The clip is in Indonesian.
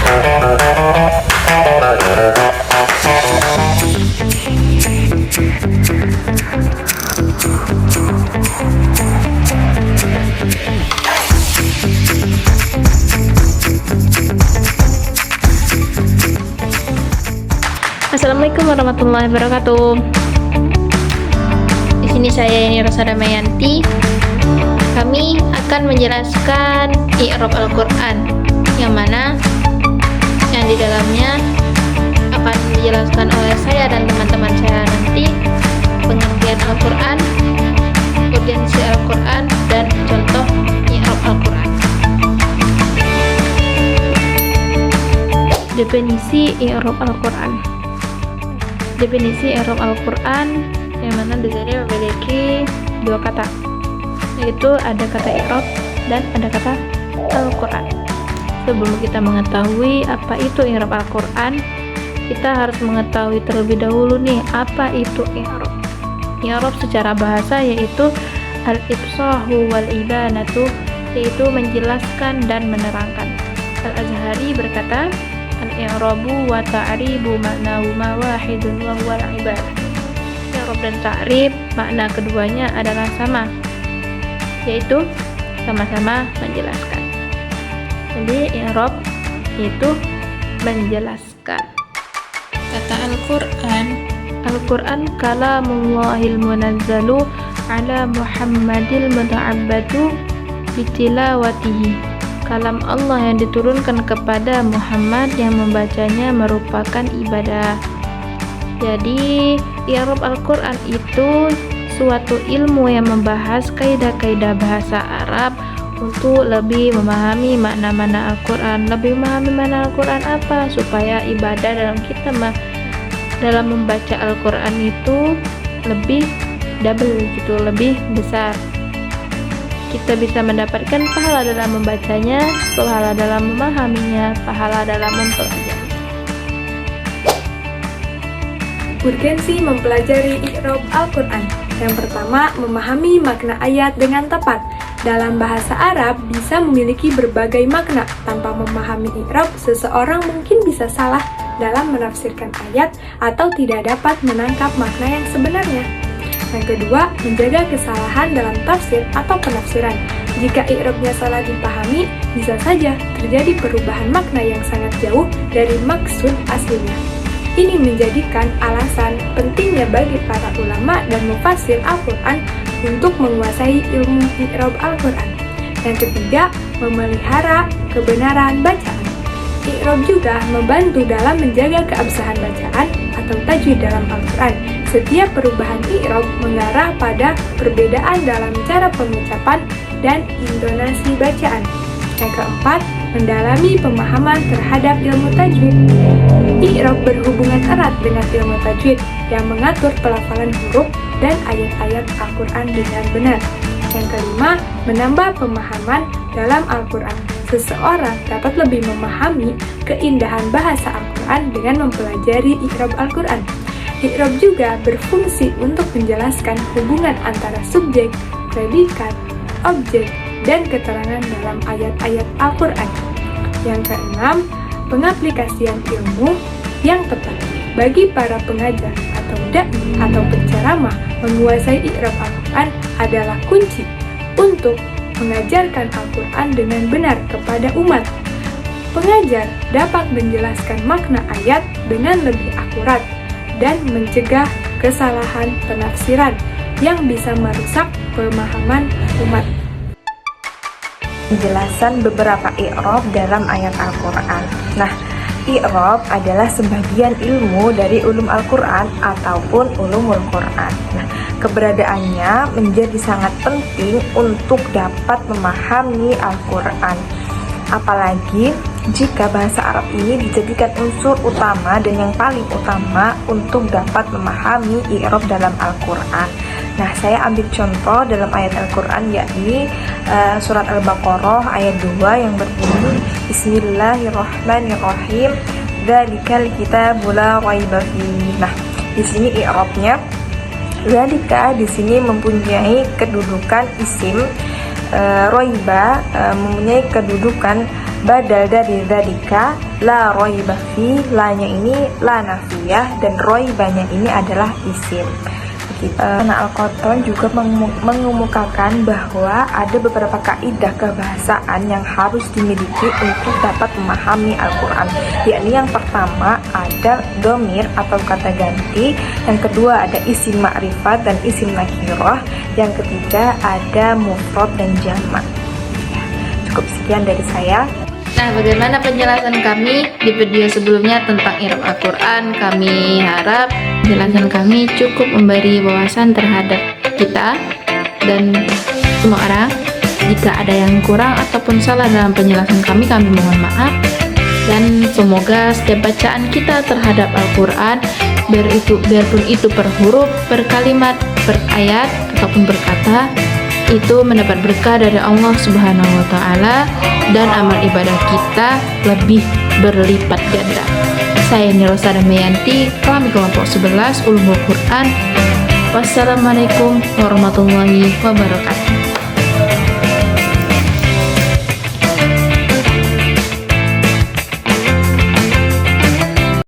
Assalamualaikum warahmatullahi wabarakatuh. Di sini saya Yani Rosa Damayanti. Kami akan menjelaskan i'rab Al-Qur'an, yang mana yang di dalamnya akan dijelaskan oleh saya dan teman-teman saya nanti pengertian Al-Qur'an, urgensi Al-Qur'an, dan contoh i'rab Al-Qur'an. Definisi i'rab Al-Qur'an. Definisi i'rab Al-Qur'an yang mana di sini memiliki dua kata, yaitu ada kata i'rab dan ada kata Al-Qur'an. Sebelum kita mengetahui apa itu i'rab Al-Qur'an, kita harus mengetahui terlebih dahulu nih apa itu i'rab. I'rab secara bahasa yaitu al-ifsahu wal ibanatu, yaitu menjelaskan dan menerangkan. Al-Azhari berkata, al-i'rabu wa ta'ribu maknahuma wahidun wa huwa al-ibadah. I'rab dan ta'rib makna keduanya adalah sama, yaitu sama-sama menjelaskan. Jadi i'rab itu menjelaskan. Kata Al-Qur'an kalamullahil munazzalu ala Muhammadil muta'abbadu bitilawatihi. Kalam Allah yang diturunkan kepada Muhammad yang membacanya merupakan ibadah. Jadi i'rab Al-Qur'an itu suatu ilmu yang membahas kaidah-kaidah bahasa Arab untuk lebih memahami makna-makna Al-Qur'an. Lebih memahami makna Al-Qur'an apa? Supaya ibadah dalam membaca Al-Qur'an itu lebih double gitu, lebih besar. Kita bisa mendapatkan pahala dalam membacanya, pahala dalam memahaminya, pahala dalam mempelajari. Urgensi mempelajari i'rab Al-Qur'an. Yang pertama, memahami makna ayat dengan tepat. Dalam bahasa Arab bisa memiliki berbagai makna. Tanpa memahami i'rab, seseorang mungkin bisa salah dalam menafsirkan ayat atau tidak dapat menangkap makna yang sebenarnya. Yang kedua, menjaga kesalahan dalam tafsir atau penafsiran. Jika i'rabnya salah dipahami, bisa saja terjadi perubahan makna yang sangat jauh dari maksud aslinya. Ini menjadikan alasan pentingnya bagi para ulama dan mufassir Al-Qur'an untuk menguasai ilmu i'rab Al-Qur'an. Yang ketiga, memelihara kebenaran bacaan. I'rab juga membantu dalam menjaga keabsahan bacaan atau tajwid dalam Al-Qur'an. Setiap perubahan i'rab mengarah pada perbedaan dalam cara pengucapan dan intonasi bacaan. Yang keempat, mendalami pemahaman terhadap ilmu tajwid. I'rab berhubungan erat dengan ilmu tajwid yang mengatur pelafalan huruf dan ayat-ayat Al-Qur'an dengan benar. Yang kelima, menambah pemahaman dalam Al-Qur'an. Seseorang dapat lebih memahami keindahan bahasa Al-Qur'an dengan mempelajari i'rab Al-Qur'an. I'rab juga berfungsi untuk menjelaskan hubungan antara subjek, predikat, objek, dan keterangan dalam ayat-ayat Al-Qur'an. Yang keenam, pengaplikasian ilmu yang tepat. Bagi para pengajar atau dai atau penceramah, menguasai i'rab Al-Qur'an adalah kunci untuk mengajarkan Al-Qur'an dengan benar kepada umat. Pengajar dapat menjelaskan makna ayat dengan lebih akurat dan mencegah kesalahan penafsiran yang bisa merusak pemahaman umat. Penjelasan beberapa i'rab dalam ayat Al-Qur'an. Nah, i'rab adalah sebagian ilmu dari ulum Al-Qur'an ataupun ulumul Qur'an. Nah, keberadaannya menjadi sangat penting untuk dapat memahami Al-Qur'an. Apalagi jika bahasa Arab ini dijadikan unsur utama dan yang paling utama untuk dapat memahami i'rab dalam Al-Qur'an. Nah, saya ambil contoh dalam ayat Al-Qur'an, yakni surat Al-Baqarah ayat 2 yang berbunyi Bismillahirrahmanirrahim, dzalikal kitabul la raiba fihi. Nah, di sini i'rabnya dzalika di sini mempunyai kedudukan isim, roiba mempunyai kedudukan badal dari dzalika la roiba fi, la-nya ini la nafiyah dan roibanya ini adalah isim. Nah, Al-Qattan juga mengemukakan bahwa ada beberapa kaidah kebahasaan yang harus dimiliki untuk dapat memahami Al-Quran, yakni yang pertama ada domir atau kata ganti, yang kedua ada isim ma'rifat dan isim nakirah, yang ketiga ada mufrad dan jamak. Cukup sekian dari saya. Nah, bagaimana penjelasan kami di video sebelumnya tentang i'rab Al-Quran? Kami harap penjelasan kami cukup memberi wawasan terhadap kita dan semua orang. Jika ada yang kurang ataupun salah dalam penjelasan kami mohon maaf. Dan semoga setiap bacaan kita terhadap Al-Quran, biarpun itu per huruf, per kalimat, per ayat, ataupun per kata, itu mendapat berkah dari Allah Subhanahu wa Ta'ala dan amal ibadah kita lebih berlipat ganda. Saya Nirosa Damayanti, kami kelompok 11 Ulumul Quran. Wassalamualaikum warahmatullahi wabarakatuh.